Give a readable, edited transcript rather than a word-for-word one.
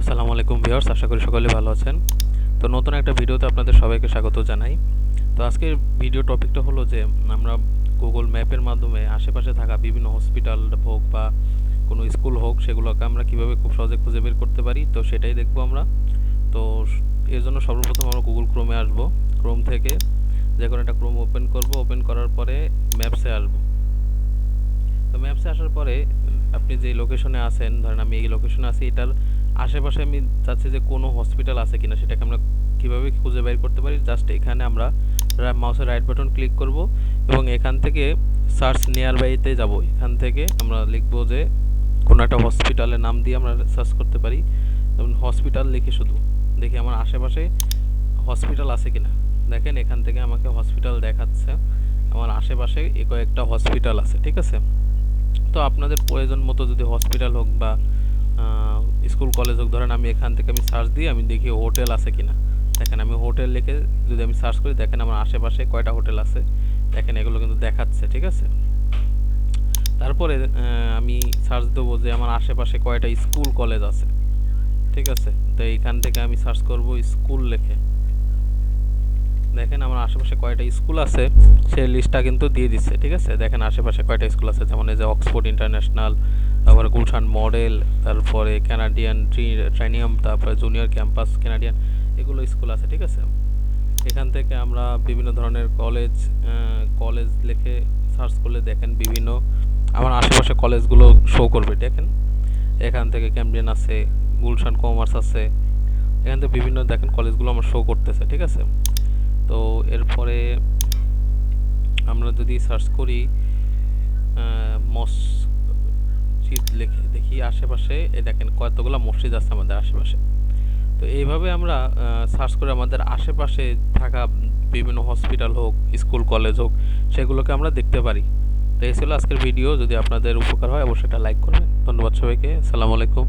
আসসালামু আলাইকুম ভিউয়ার্স, আশা করি সকলে ভালো আছেন। তো নতুন একটা ভিডিওতে আপনাদের সবাইকে স্বাগত জানাই। তো আজকের ভিডিও টপিকটা হলো যে আমরা গুগল ম্যাপের মাধ্যমে আশেপাশে থাকা বিভিন্ন হসপিটাল হোক বা কোনো স্কুল হোক সেগুলোকে আমরা কিভাবে খুব সহজে খুঁজে বের করতে পারি, তো সেটাই দেখবো আমরা। তো এর জন্য সর্বপ্রথম আমরা গুগল ক্রোমে আসব। ক্রোম থেকে যে কোনো একটা ক্রোম ওপেন করব। ওপেন করার পরে ম্যাপসে আসব। তো ম্যাপসে আসার পরে আপনি যে লোকেশনে আছেন, ধরেন আমি এই লোকেশনে আছি, এটার আশেপাশে আমি চাচ্ছি যে কোনো হসপিটাল আছে কিনা সেটাকে আমরা কিভাবে খুঁজে বের করতে পারি। জাস্ট এখানে আমরা মাউসের রাইট বাটন ক্লিক করব এবং এখান থেকে সার্চ নিয়ার বাইতে যাব। এখান থেকে আমরা লিখব যে কোনো একটা হসপিটালের নাম দিয়ে আমরা সার্চ করতে পারি। যেমন হসপিটাল লিখে শুধু দেখি আমার আশেপাশে হসপিটাল আছে কিনা। দেখেন এখান থেকে আমাকে হসপিটাল দেখাচ্ছে, আমার আশেপাশে কয়েকটা হসপিটাল আছে, ঠিক আছে। তো আপনাদের প্রয়োজন মতো যদি হসপিটাল হোক বা স্কুল কলেজ হোক, ধরেন আমি এখান থেকে আমি সার্চ দিই, আমি দেখি হোটেল আছে কিনা। দেখেন আমি হোটেল লিখে যদি আমি সার্চ করি, দেখেন আমার আশেপাশে কয়টা হোটেল আছে, দেখেন এগুলো কিন্তু দেখাচ্ছে, ঠিক আছে। তারপরে আমি সার্চ দেবো যে আমার আশেপাশে কয়টা স্কুল কলেজ আছে, ঠিক আছে। তো এইখান থেকে আমি সার্চ করব স্কুল লিখে। দেখেন আমার আশেপাশে কয়টা স্কুল আছে সেই লিস্টটা কিন্তু দিয়ে দিচ্ছে, ঠিক আছে। দেখেন আশেপাশে কয়টা স্কুল আছে, যেমন এই যে অক্সফোর্ড ইন্টারন্যাশনাল, তারপরে গুলশান মডেল, তারপরে কানাডিয়ান ট্রাইনিয়াম, তারপরে জুনিয়র ক্যাম্পাস কানাডিয়ান, এগুলো স্কুল আছে, ঠিক আছে। এখান থেকে আমরা বিভিন্ন ধরনের কলেজ লিখে সার্চ করলে দেখেন বিভিন্ন আমার আশেপাশে কলেজগুলো শো করবে। দেখেন এখান থেকে ক্যামব্রিয়ান আছে, গুলশান কমার্স আছে, এখান থেকে বিভিন্ন দেখেন কলেজগুলো আমার শো করতেছে, ঠিক আছে। তো এরপরে আমরা যদি সার্চ করি মসজিদ লিখে, দেখি আশেপাশে এই দেখেন কতগুলো মসজিদ আছে আমাদের আশেপাশে। তো এইভাবে আমরা সার্চ করে আমাদের আশেপাশে থাকা বিভিন্ন হসপিটাল হোক, স্কুল কলেজ হোক, সেগুলোকে আমরা দেখতে পারি। তো এই ছিল আজকের ভিডিও। যদি আপনাদের উপকার হয় অবশ্যই একটা লাইক করবেন। ধন্যবাদ সবাইকে। আসসালামু আলাইকুম।